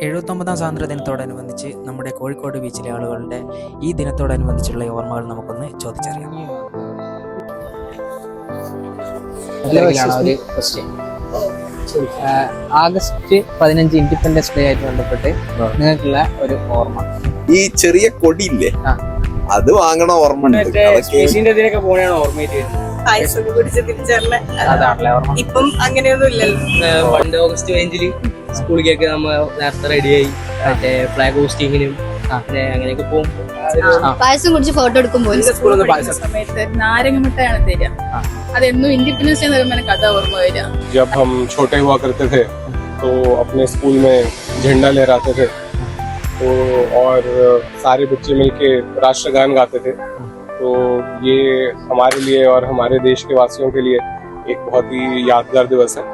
79ാം സ്വാതന്ത്ര്യ ദിനത്തോടനുബന്ധിച്ച് നമ്മുടെ കോഴിക്കോട് ബീച്ചിലെ ആളുകളുടെ ഈ ദിനത്തോടനുബന്ധിച്ചുള്ള ഓർമ്മകൾ നമുക്കൊന്ന് ചോദിച്ചറിയാം. ആഗസ്റ്റ് 15 ഇൻഡിപെൻഡൻസ് ഡേ ആയിട്ട് ബന്ധപ്പെട്ട് നിങ്ങൾക്കുള്ള ഒരു ഓർമ്മ. ഈ ചെറിയ കൊടിയില്ലേ, അത് വാങ്ങണ ഓർമ്മ ഇപ്പം അങ്ങനെയൊന്നും ഇല്ലല്ലോ. പണ്ട് ഓഗസ്റ്റ് 15 സ്കൂളിലേക്ക് നമ്മ നേരത്തെ റെഡിയായി മറ്റേ ഫ്ലാഗ് ഹോസ്റ്റിങ്ങിനും അങ്ങനെയൊക്കെ പോകും. പായസം കുടിച്ച് ഫോട്ടോ എടുക്കുമ്പോൾ സമയത്ത് നാരങ്ങമിട്ടാണ് തരിക. അതെന്നും ഇൻഡിപെൻഡൻസ് ഡേ എന്ന് കഥ ഓർമ്മ വരിക. जब हम छोटे हुआ करते थे तो अपने स्कूल में झंडा लहराते थे तो और सारे बच्चे मिलके राष्ट्रगान गाते थे. तो ये हमारे लिए और हमारे देश के वासियों के लिए एक बहुत ही यादगार दिवस है.